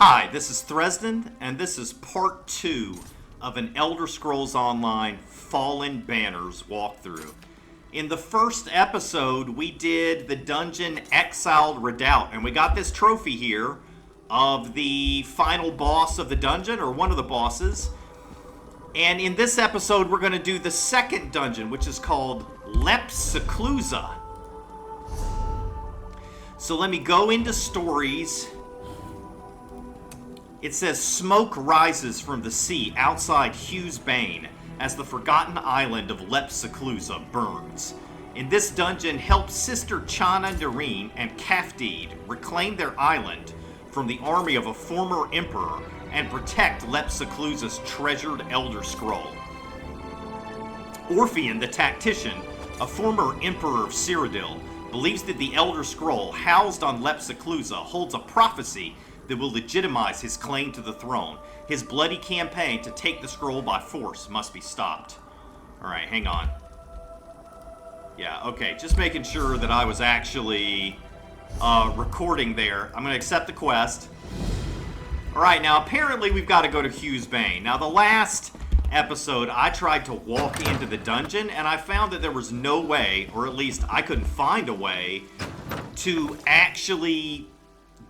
Hi, this is Thresden, and this is part 2 of an Elder Scrolls Online Fallen Banners walkthrough. In the first episode, we did the dungeon Exiled Redoubt, and we got this trophy here of the final boss of the dungeon, or one of the bosses. And in this episode, we're going to do the second dungeon, which is called Lep Seclusa. So let me go into stories. It says, smoke rises from the sea outside Hugh's Bane as the forgotten island of Lep Seclusa burns. In this dungeon, help Sister Chana Nareen and Kafdid reclaim their island from the army of a former emperor and protect Lep Seclusa's treasured Elder Scroll. Orpheon the Tactician, a former emperor of Cyrodiil, believes that the Elder Scroll housed on Lep Seclusa holds a prophecy that will legitimize his claim to the throne. His bloody campaign to take the scroll by force must be stopped. Alright, hang on. Yeah, okay, just making sure that I was actually recording there. I'm going to accept the quest. Alright, now apparently we've got to go to Hugh's Bane. Now the last episode, I tried to walk into the dungeon, and I found that there was no way, or at least I couldn't find a way, to actually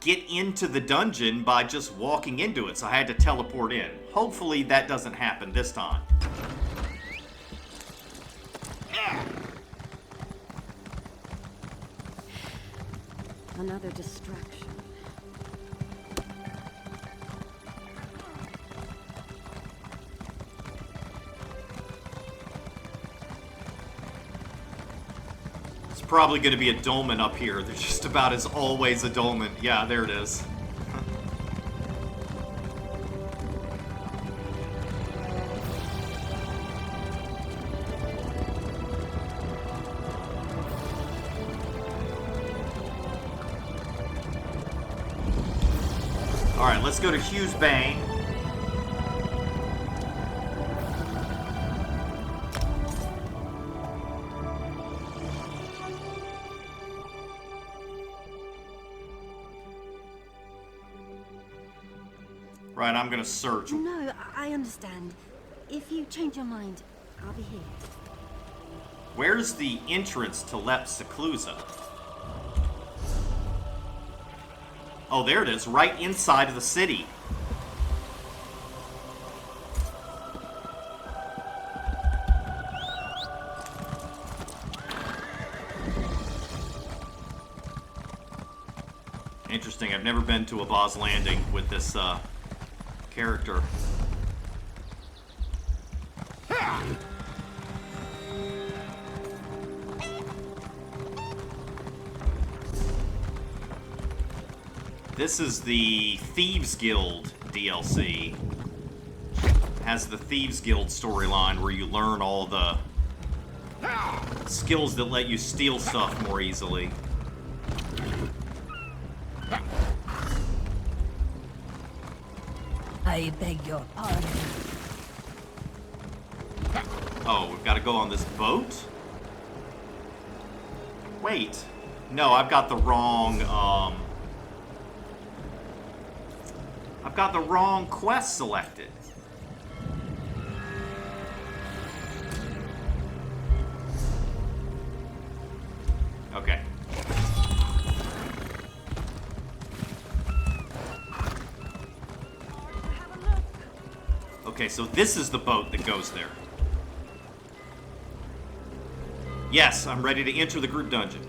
get into the dungeon by just walking into it, so I had to teleport in. Hopefully that doesn't happen this time. Another distraction. Probably going to be a dolmen up here. There's just about as always a dolmen. Yeah, there it is. Alright, let's go to Hugh's Bane. Right, I'm gonna search. No, I understand. If you change your mind, I'll be here. Where's the entrance to Lep Seclusa? Oh, there it is, right inside of the city. Interesting, I've never been to a boss landing with this, character. This is the Thieves Guild DLC. It has the Thieves Guild storyline where you learn all the skills that let you steal stuff more easily. I beg your pardon. Oh, we've got to go on this boat? Wait. No, I've got the wrong, I've got the wrong quest selected. Okay. Okay, so this is the boat that goes there. Yes, I'm ready to enter the group dungeon.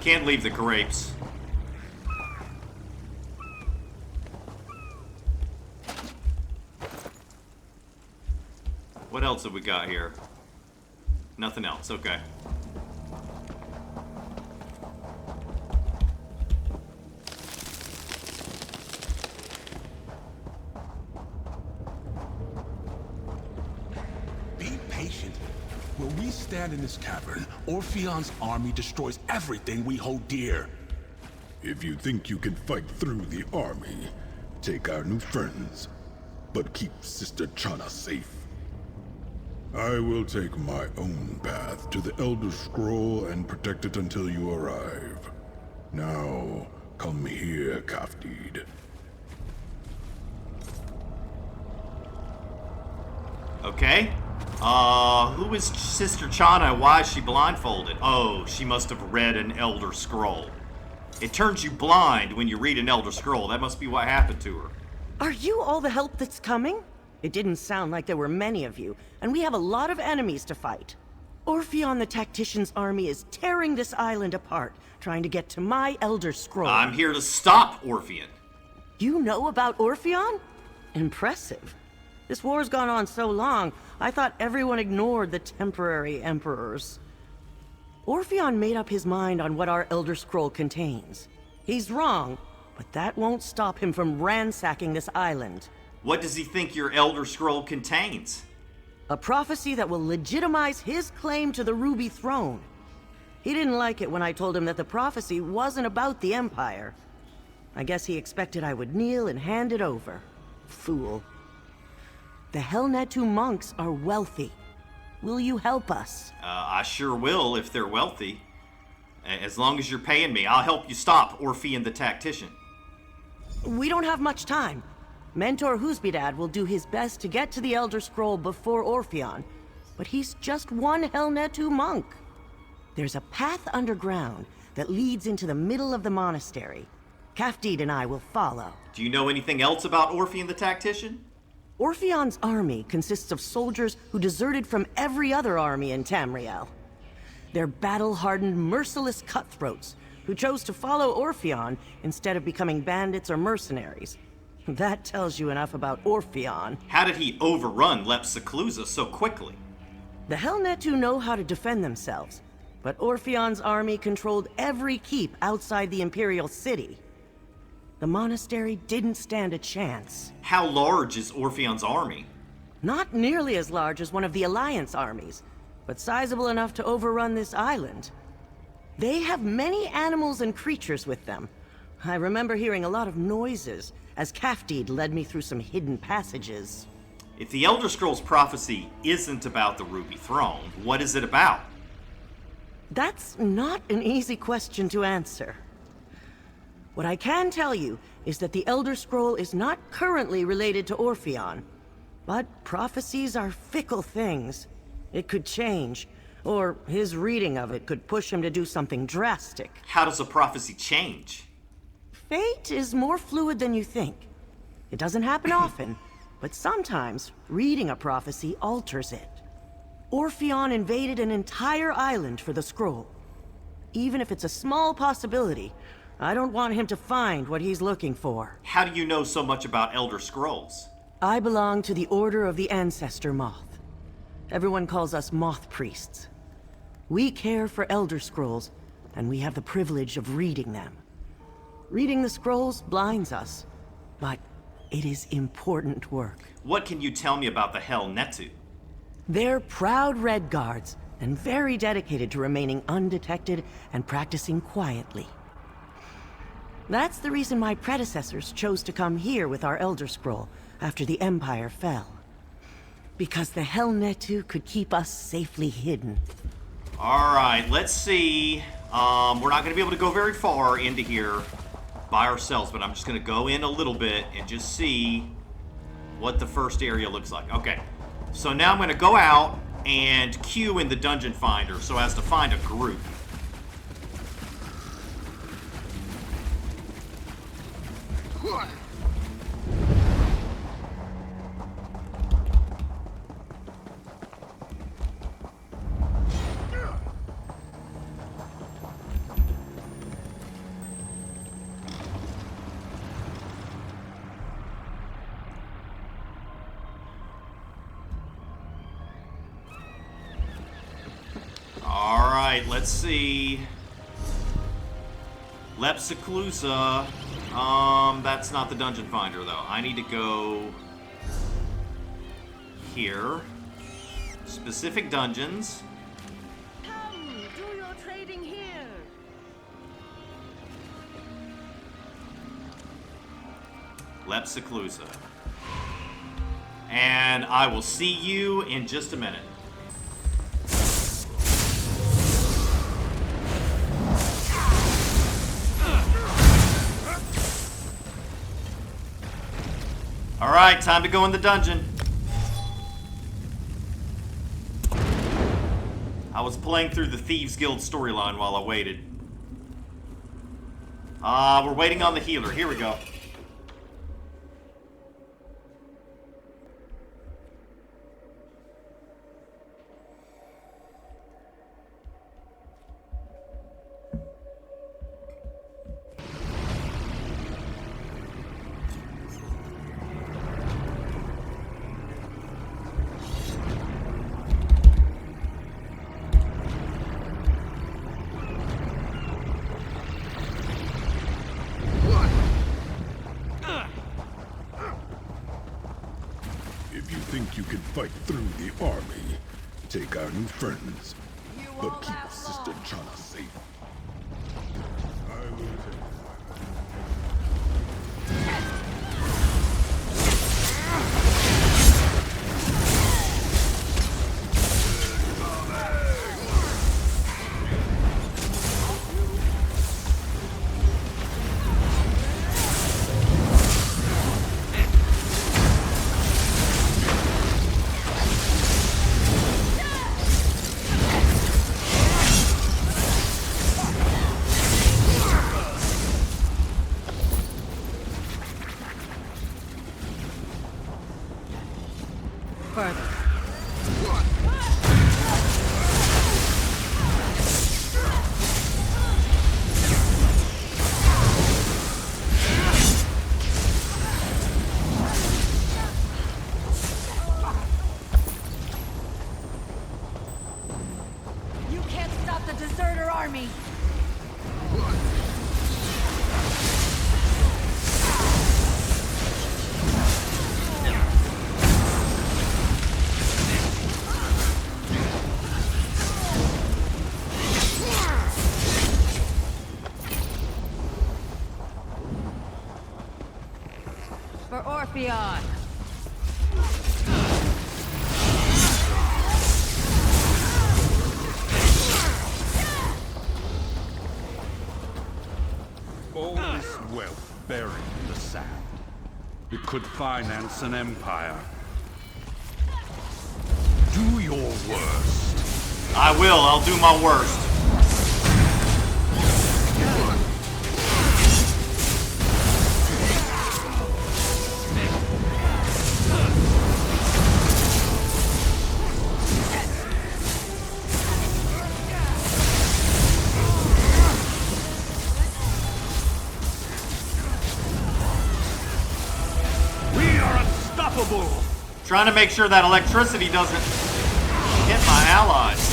Can't leave the grapes. What else have we got here? Nothing else, okay. When we stand in this cavern, Orpheon's army destroys everything we hold dear. If you think you can fight through the army, take our new friends, but keep Sister Chana safe. I will take my own path to the Elder Scroll and protect it until you arrive. Now, come here, Kafdid. Okay. Who is Sister Chana? Why is she blindfolded? Oh, she must have read an Elder Scroll. It turns you blind when you read an Elder Scroll. That must be what happened to her. Are you all the help that's coming? It didn't sound like there were many of you, and we have a lot of enemies to fight. Orpheon the Tactician's army is tearing this island apart, trying to get to my Elder Scroll. I'm here to stop Orpheon. You know about Orpheon? Impressive. This war's gone on so long, I thought everyone ignored the temporary emperors. Orpheon made up his mind on what our Elder Scroll contains. He's wrong, but that won't stop him from ransacking this island. What does he think your Elder Scroll contains? A prophecy that will legitimize his claim to the Ruby Throne. He didn't like it when I told him that the prophecy wasn't about the Empire. I guess he expected I would kneel and hand it over. Fool. The Helnetu monks are wealthy. Will you help us? I sure will if they're wealthy. As long as you're paying me, I'll help you stop Orpheon the Tactician. We don't have much time. Mentor Husbidad will do his best to get to the Elder Scroll before Orpheon, but he's just one Helnetu monk. There's a path underground that leads into the middle of the monastery. Kafdid and I will follow. Do you know anything else about Orpheon the Tactician? Orpheon's army consists of soldiers who deserted from every other army in Tamriel. They're battle-hardened, merciless cutthroats who chose to follow Orpheon instead of becoming bandits or mercenaries. That tells you enough about Orpheon. How did he overrun Lep Seclusa so quickly? The Helnetu know how to defend themselves, but Orpheon's army controlled every keep outside the Imperial City. The monastery didn't stand a chance. How large is Orpheon's army? Not nearly as large as one of the Alliance armies, but sizable enough to overrun this island. They have many animals and creatures with them. I remember hearing a lot of noises as Kafdid led me through some hidden passages. If the Elder Scrolls prophecy isn't about the Ruby Throne, what is it about? That's not an easy question to answer. What I can tell you is that the Elder Scroll is not currently related to Orpheon. But prophecies are fickle things. It could change, or his reading of it could push him to do something drastic. How does a prophecy change? Fate is more fluid than you think. It doesn't happen often, but sometimes reading a prophecy alters it. Orpheon invaded an entire island for the scroll. Even if it's a small possibility, I don't want him to find what he's looking for. How do you know so much about Elder Scrolls? I belong to the Order of the Ancestor Moth. Everyone calls us Moth Priests. We care for Elder Scrolls, and we have the privilege of reading them. Reading the scrolls blinds us, but it is important work. What can you tell me about the Helnetu? They're proud Red Guards, and very dedicated to remaining undetected and practicing quietly. That's the reason my predecessors chose to come here with our Elder Scroll after the Empire fell. Because the Helnetu could keep us safely hidden. Alright, let's see. We're not going to be able to go very far into here by ourselves, but I'm just going to go in a little bit and just see what the first area looks like. Okay, so now I'm going to go out and queue in the Dungeon Finder so as to find a group. Alright, let's see. Lep Seclusa. That's not the Dungeon Finder, though. I need to go here. Specific dungeons. Come, do your trading here. Lep Seclusa. And I will see you in just a minute. Alright, time to go in the dungeon. I was playing through the Thieves Guild storyline while I waited. We're waiting on the healer. Here we go. If you think you can fight through the army, take our new friends, but keep Sister Chana safe. I will take You can't stop the deserter army! For Orpheon! All this wealth buried in the sand. It could finance an empire. Do your worst. I will. I'll do my worst. We are unstoppable! Trying to make sure that electricity doesn't hit my allies.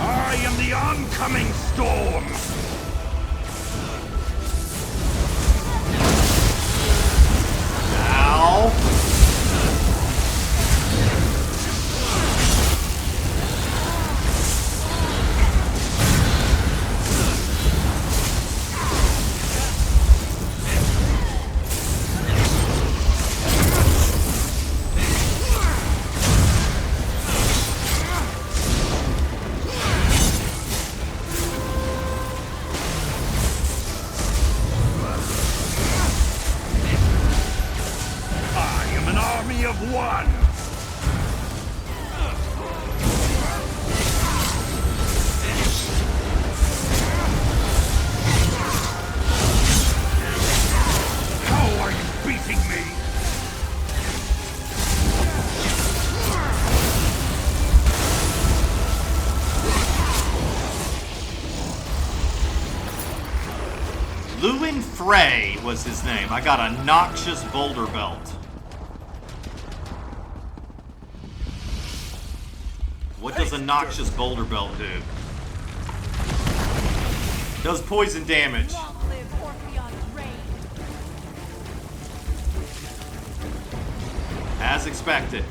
I am the oncoming storm! Ow. I am an army of one! How are you beating me? Ajim-Rei was his name. I got a noxious boulder belt. What does a noxious boulder belt do? Does poison damage. Long live Orpheon's reign. As expected.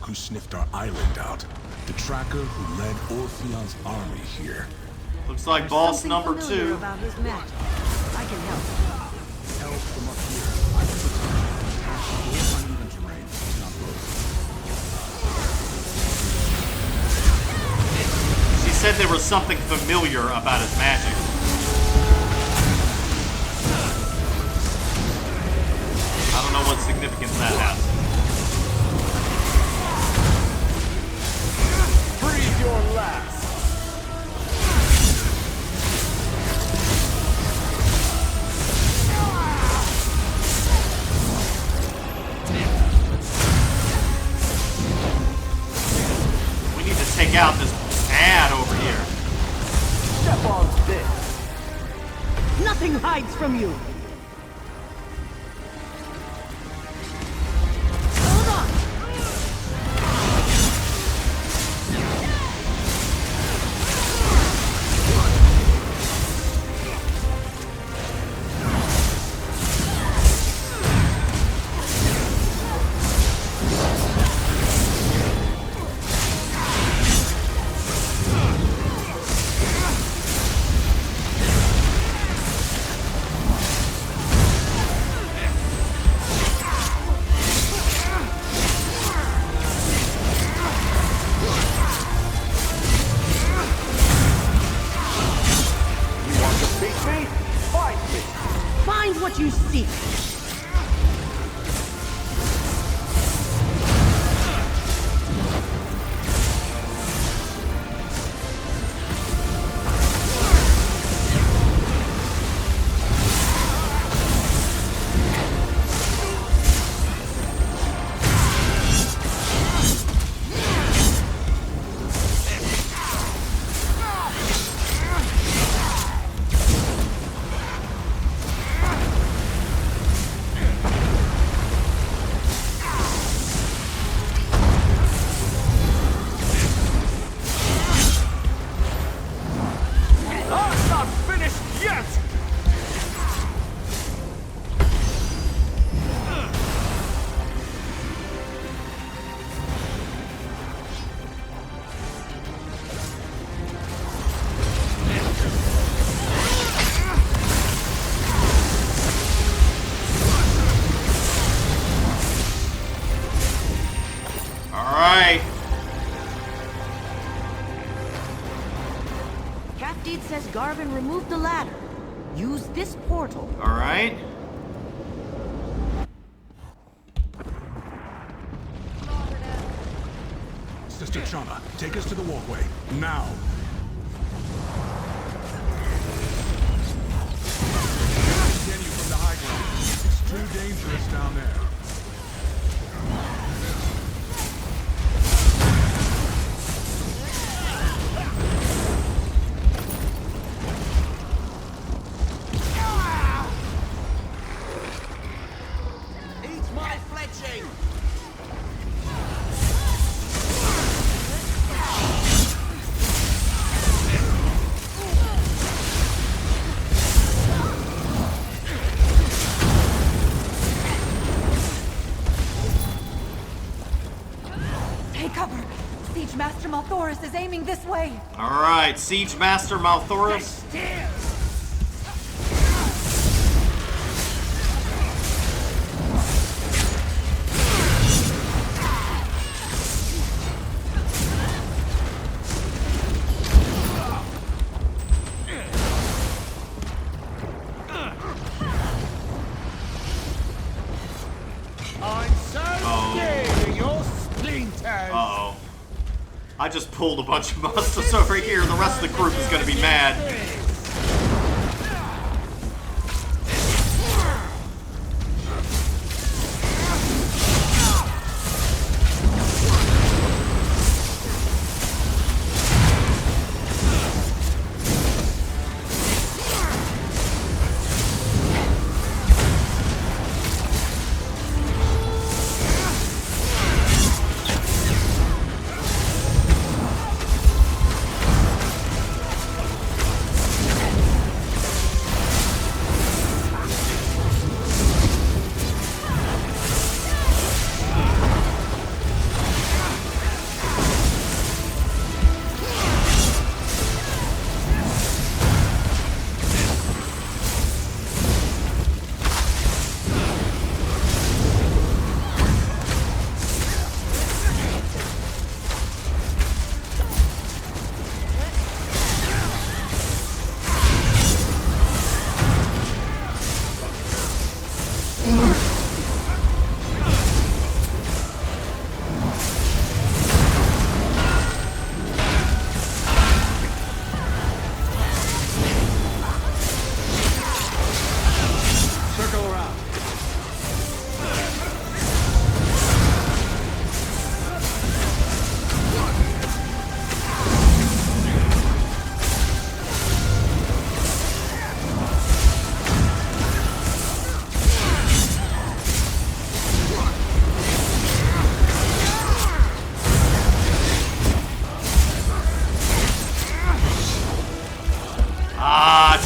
Who sniffed our island out. The tracker who led Orpheon's army here. Looks like boss Something number familiar 2. about his magic. I can help. Help from up here. I put uneven terrain. Not both. She said there was something familiar about his magic. I don't know what significance that has. Breathe your last. We need to take out this ad over here. Step on this. Nothing hides from you. Hold on. Find what you seek. I'm not finished yet! Alright. Capdeed says Garvin removed the ladder. Use this portal. Alright. Sister Chana, take us to the walkway. Now! Continue from the high ground. It's too dangerous down there. Eat my fletching! Take cover. Siege Master Malthoris is aiming this way. Alright, Siege Master Malthoris. I'm so scared of your I just pulled a bunch of monsters over here. The rest of the group is gonna be mad.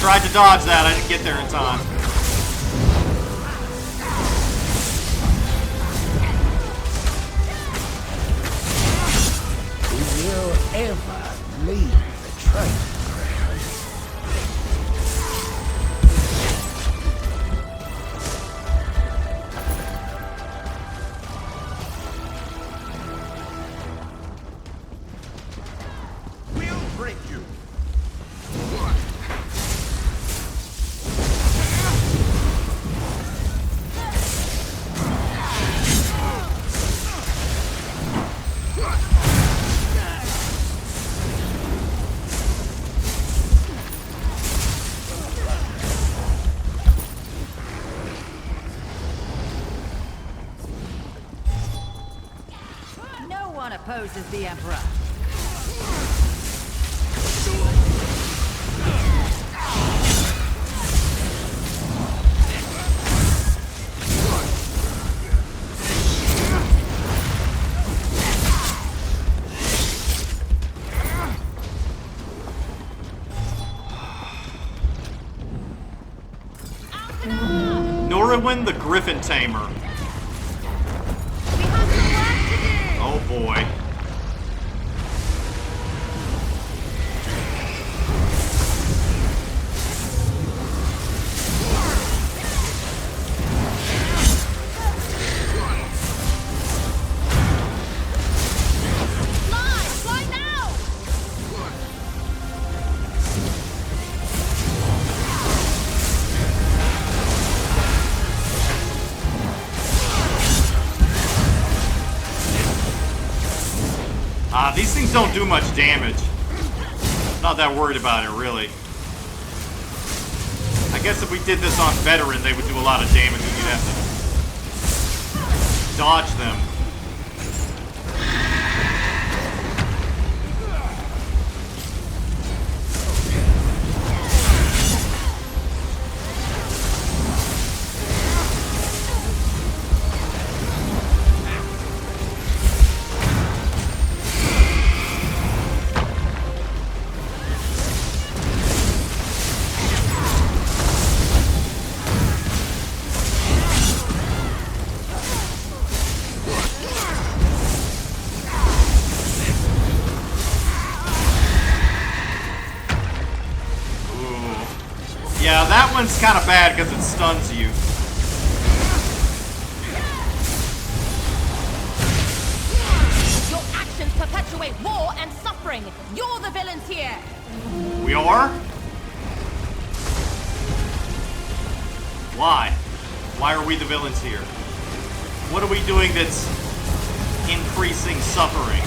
Tried to dodge that, I didn't get there in time. Who will ever leave the train? We'll break you. No one opposes the Emperor. Norwin the Griffin Tamer. Oh boy. These things don't do much damage. Not that worried about it, really. I guess if we did this on veteran, they would do a lot of damage and you'd have to dodge them. Yeah, that one's kind of bad because it stuns you. Your actions perpetuate war and suffering. You're the villains here. We are? Why? Why are we the villains here? What are we doing that's increasing suffering?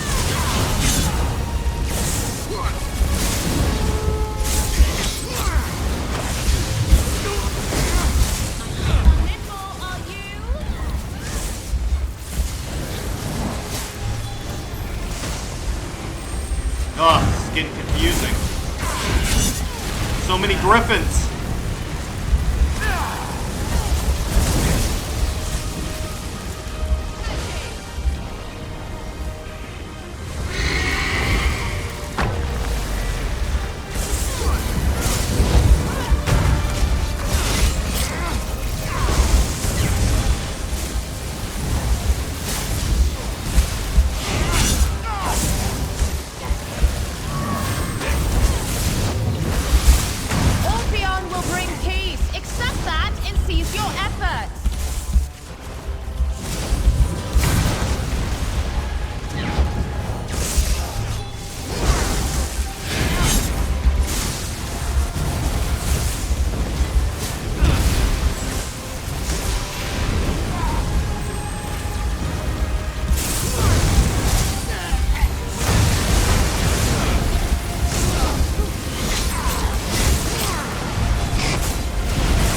Ugh, it's getting confusing. So many griffins. Orpheon will bring peace. Accept that and cease your efforts.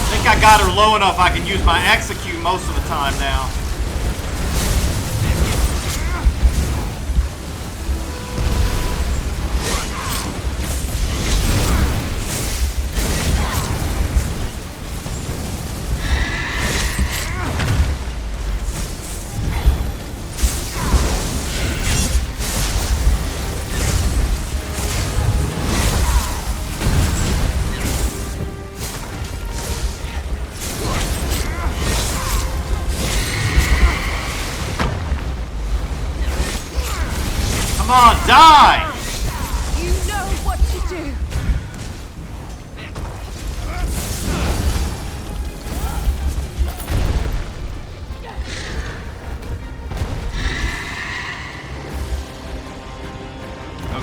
I think I got her low enough I can use my execute most of the time now. Come on, die! You know what to do.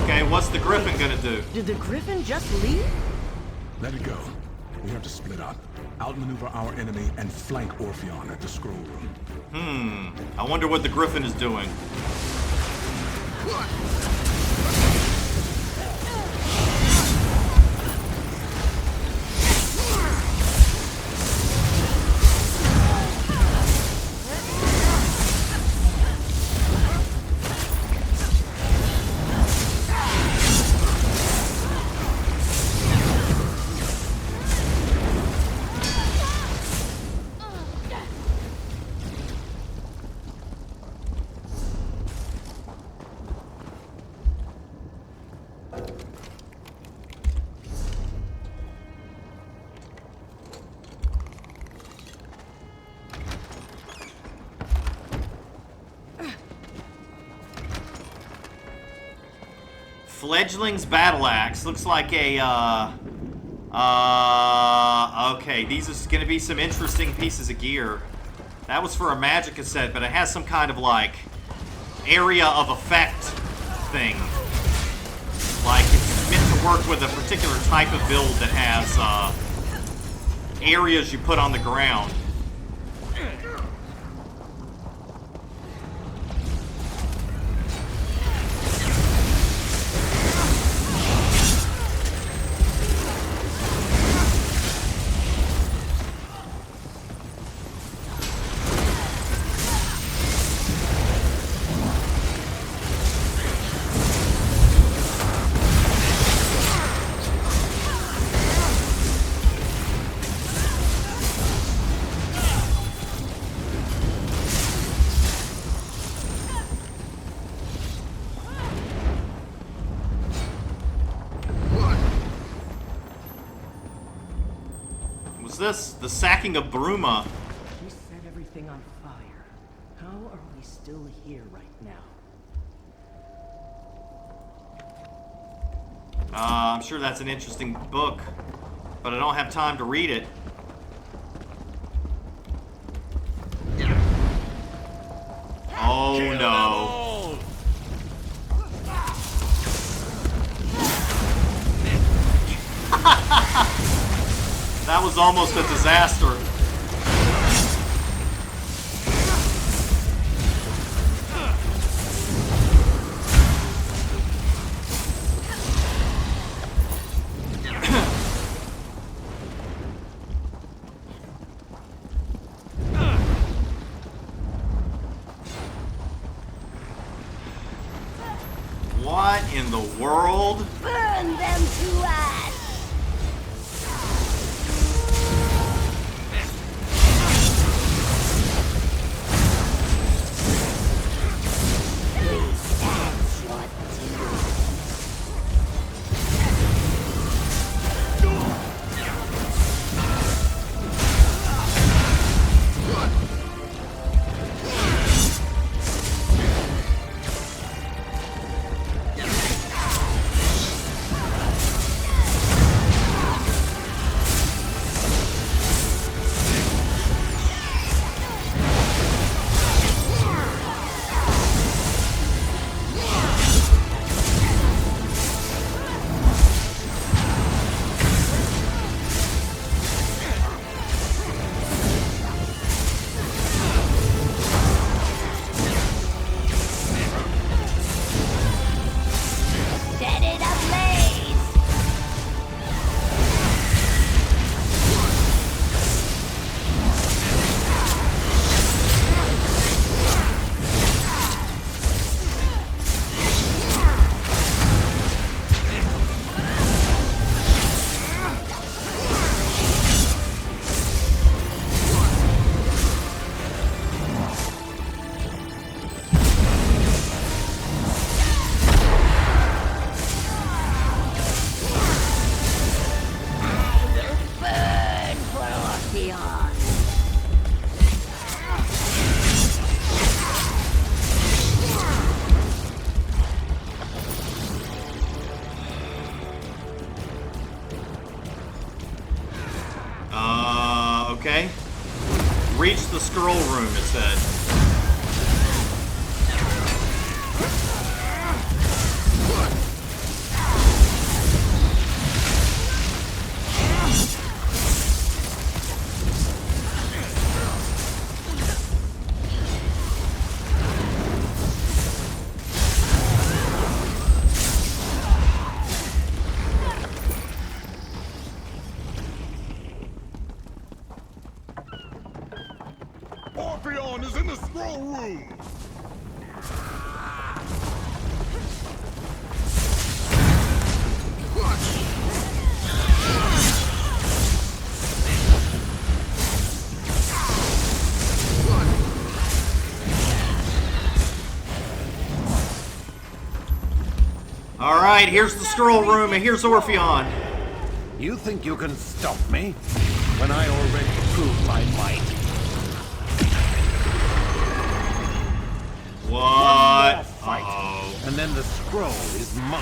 Okay, what's the griffin gonna do? Did the griffin just leave? Let it go. We have to split up, outmaneuver our enemy, and flank Orpheon at the scroll room. I wonder what the griffin is doing. Fledgling's battle axe looks like a okay, these are gonna be some interesting pieces of gear. That was for a Magicka set, but it has some kind of like area of effect thing. Like it's meant to work with a particular type of build that has areas you put on the ground. This? The sacking of Bruma. We set everything on fire. How are we still here right now? I'm sure that's an interesting book, but I don't have time to read it. Oh no. That was almost a disaster. What What in the world? Burn them to ash! That's what set it ablaze! Burn for Orpheus! Okay. Reach the scroll room, it said. Orpheon is in the scroll room! Alright, here's the scroll room, and here's Orpheon. You think you can stop me? When I already proved my might. What? More fight, Uh-oh. and then the scroll is mine.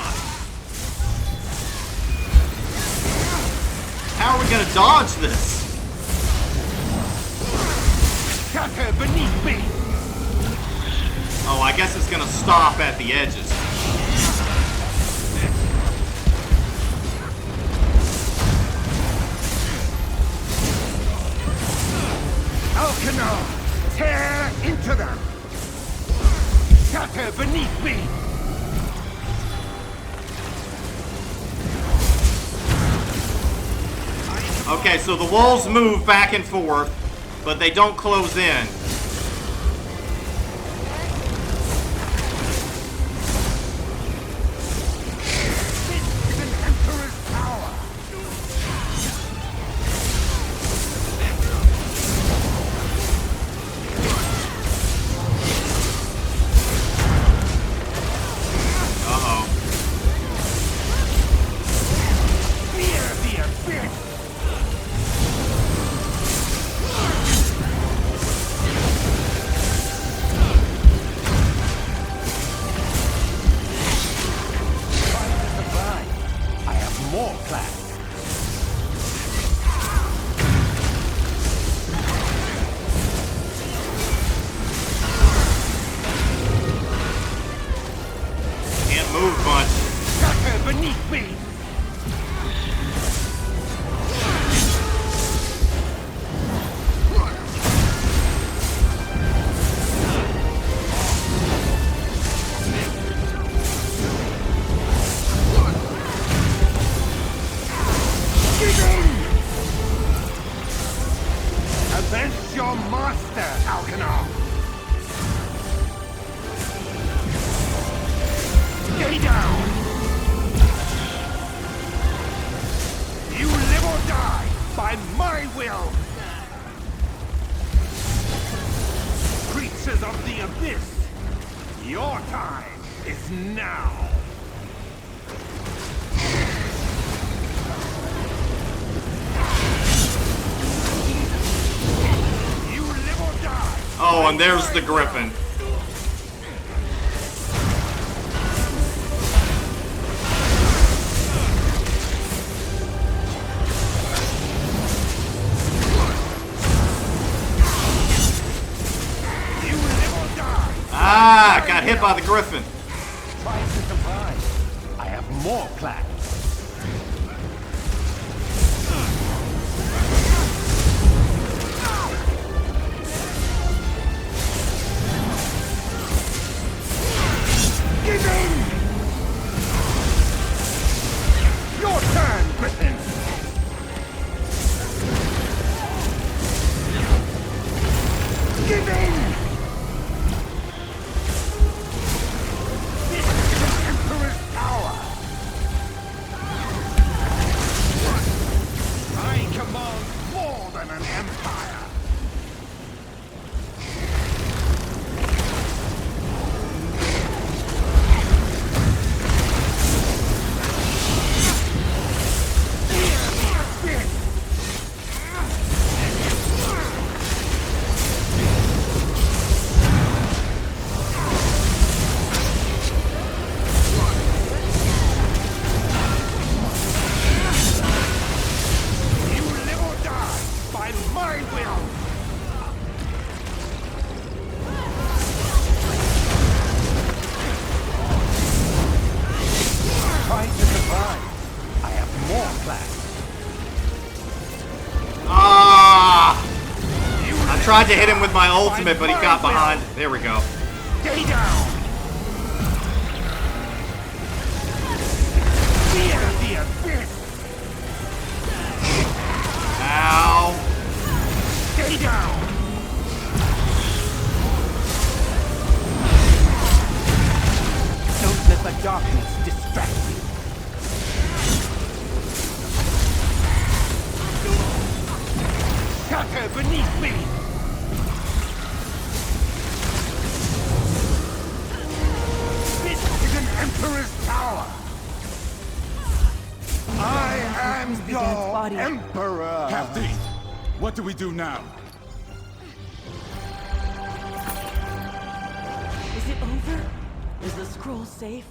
How are we gonna dodge this? Shatter beneath me! Oh, I guess it's gonna stop at the edges. Alkano, tear into them! Shatter beneath me! Okay, so the walls move back and forth, but they don't close in. This is an Emperor's power! Uh-oh. Fear the abyss! I have more plans. Can't move much. Shatter beneath me! Avenge your master, Alkano! Stay down! Oh, and there's the griffin. Ah, got hit by the griffin. Try to surprise. I have more plans. Give in! Your turn, Griffin! Give in! This is the Emperor's power! I command more than an empire! Tried to hit him with my ultimate, but he got behind. There we go. Stay down! Fear the abyss! Ow! Stay down! Don't let the darkness distract you. Shatter beneath me! Emperor's power! I am your Emperor! Captain, what do we do now? Is it over? Is the scroll safe?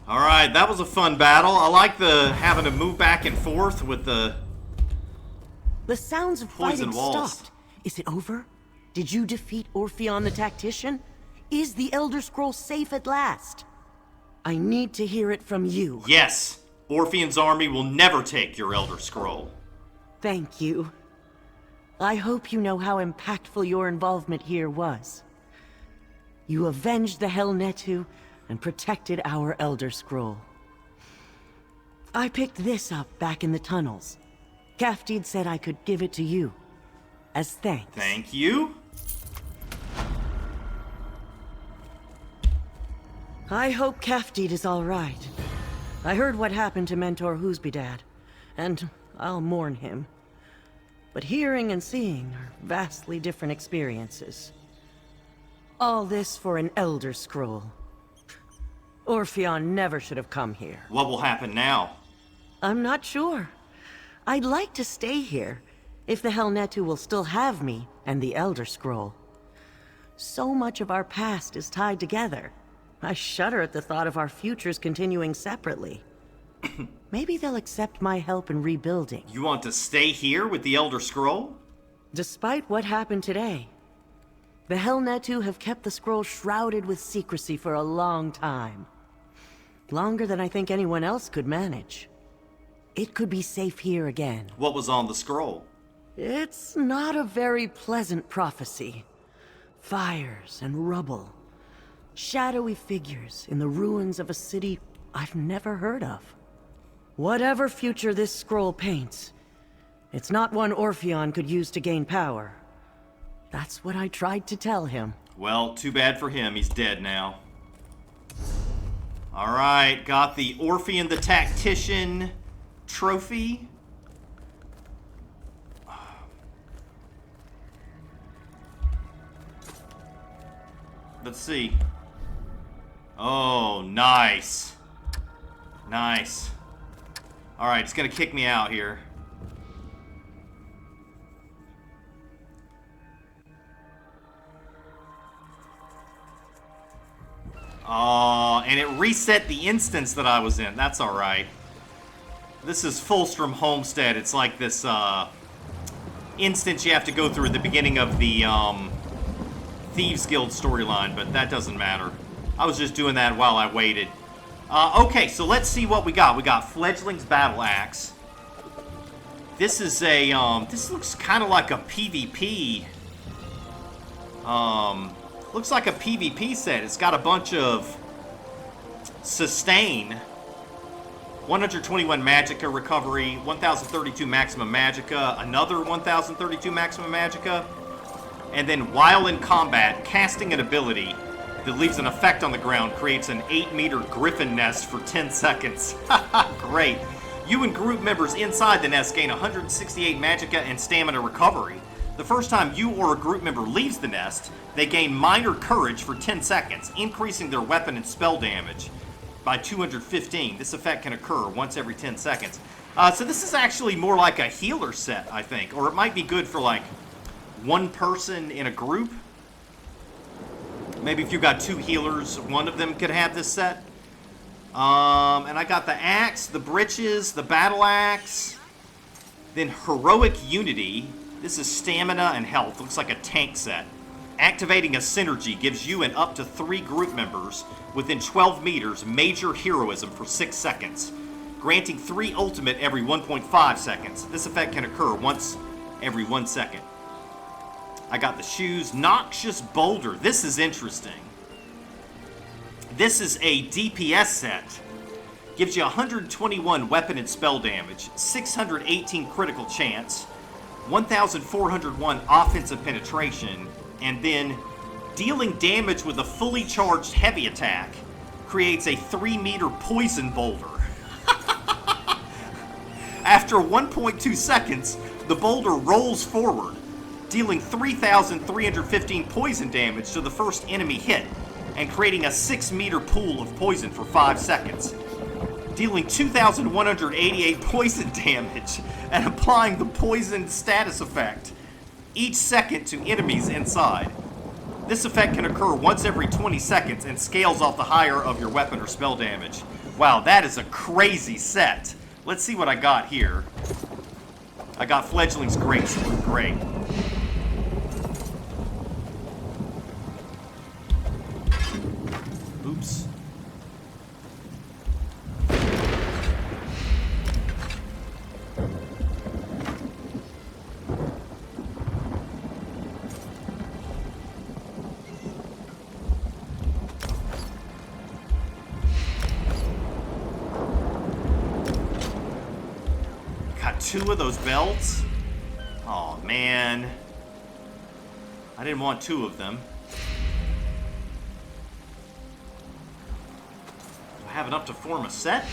Alright, that was a fun battle. I like the having to move back and forth with the sounds of poison fighting walls. stopped. Is it over? Did you defeat Orpheon the Tactician? Is the Elder Scroll safe at last? I need to hear it from you. Yes, Orpheon's army will never take your Elder Scroll. Thank you. I hope you know how impactful your involvement here was. You avenged the Hellnetu and protected our Elder Scroll. I picked this up back in the tunnels. Caftid said I could give it to you as thanks. Thank you. I hope Caftid is all right. I heard what happened to Mentor Husbidad, and I'll mourn him. But hearing and seeing are vastly different experiences. All this for an Elder Scroll. Orpheon never should have come here. What will happen now? I'm not sure. I'd like to stay here, if the Hellnetu will still have me and the Elder Scroll. So much of our past is tied together. I shudder at the thought of our futures continuing separately. Maybe they'll accept my help in rebuilding. You want to stay here with the Elder Scroll? Despite what happened today, the Hellnetu have kept the scroll shrouded with secrecy for a long time. Longer than I think anyone else could manage. It could be safe here again. What was on the scroll? It's not a very pleasant prophecy. Fires and rubble. Shadowy figures in the ruins of a city I've never heard of. Whatever future this scroll paints, it's not one Orpheon could use to gain power. That's what I tried to tell him. Well, too bad for him. He's dead now. Alright, got the Orpheon the Tactician trophy. Let's see. Oh, nice. Nice. Alright, it's gonna kick me out here. And it reset the instance that I was in. That's alright. This is Fulstrom Homestead. It's like this, instance you have to go through at the beginning of the, Thieves Guild storyline, but that doesn't matter. I was just doing that while I waited. Okay, so let's see what we got. We got Fledgling's Battle Axe. This is a, this looks kind of like a PvP. Looks like a PvP set. It's got a bunch of sustain. 121 magicka recovery, 1032 maximum magicka, another 1032 maximum magicka, and then while in combat, casting an ability that leaves an effect on the ground creates an 8-meter griffin nest for 10 seconds. Great. You and group members inside the nest gain 168 magicka and stamina recovery. The first time you or a group member leaves the nest, they gain minor courage for 10 seconds, increasing their weapon and spell damage by 215. This effect can occur once every 10 seconds. So this is actually more like a healer set, I think. Or it might be good for, like, one person in a group. Maybe if you got 2 healers, one of them could have this set. And I got the axe, the breeches, the battle axe. Then Heroic Unity. This is stamina and health. Looks like a tank set. Activating a synergy gives you and up to 3 group members within 12 meters major heroism for 6 seconds, granting 3 ultimate every 1.5 seconds. This effect can occur once every 1 second. I got the shoes. Noxious Boulder. This is interesting. This is a DPS set. Gives you 121 weapon and spell damage, 618 critical chance, 1,401 offensive penetration, and then dealing damage with a fully charged heavy attack creates a 3-meter poison boulder. After 1.2 seconds, the boulder rolls forward, dealing 3,315 poison damage to the first enemy hit, and creating a 6-meter pool of poison for 5 seconds, dealing 2,188 poison damage and applying the poison status effect each second to enemies inside. This effect can occur once every 20 seconds and scales off the higher of your weapon or spell damage. Wow, that is a crazy set. Let's see what I got here. I got Fledgling's Grace. Great. Oops. Got 2 of those belts? Oh man. I didn't want 2 of them. Do I have enough to form a set?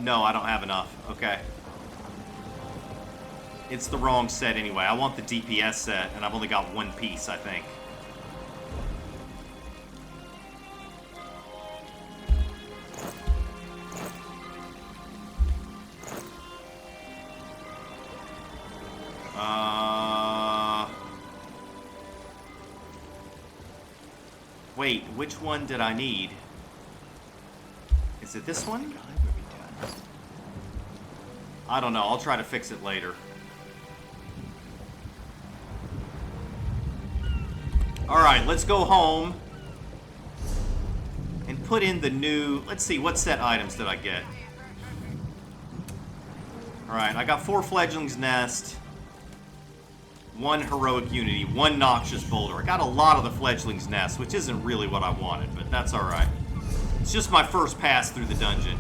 No, I don't have enough. Okay. It's the wrong set anyway. I want the DPS set, and I've only got 1 piece, I think. Wait, which one did I need? Is it this one? I don't know. I'll try to fix it later. Alright, let's go home and put in the new... Let's see, what set items did I get? Alright, I got 4 Fledgling's Nest, 1 Heroic Unity, 1 Noxious Boulder. I got a lot of the Fledgling's Nest, which isn't really what I wanted, but that's alright. It's just my first pass through the dungeon.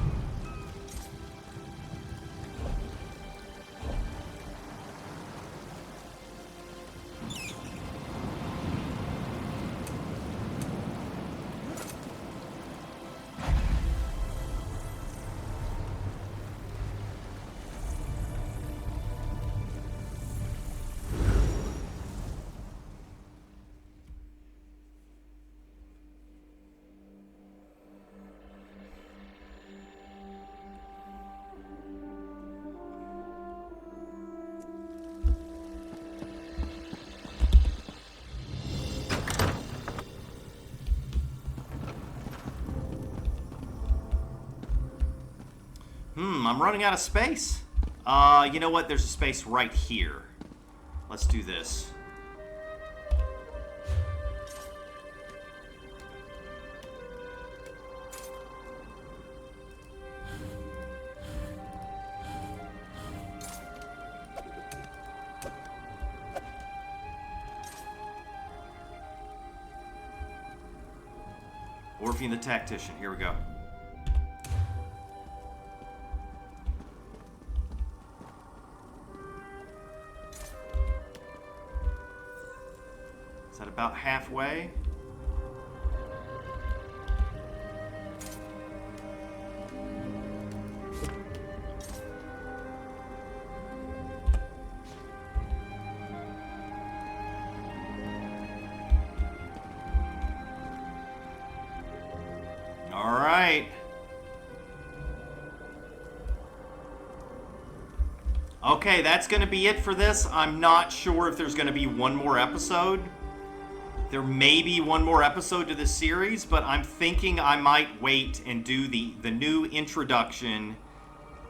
I'm running out of space. You know what? There's a space right here. Let's do this. Orpheon the Tactician. Here we go. Is that about halfway? All right. Okay, that's going to be it for this. I'm not sure if there's going to be one more episode. There may be one more episode to this series, but I'm thinking I might wait and do the new introduction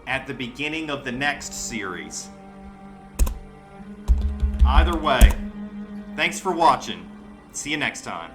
at the beginning of the next series. Either way, thanks for watching. See you next time.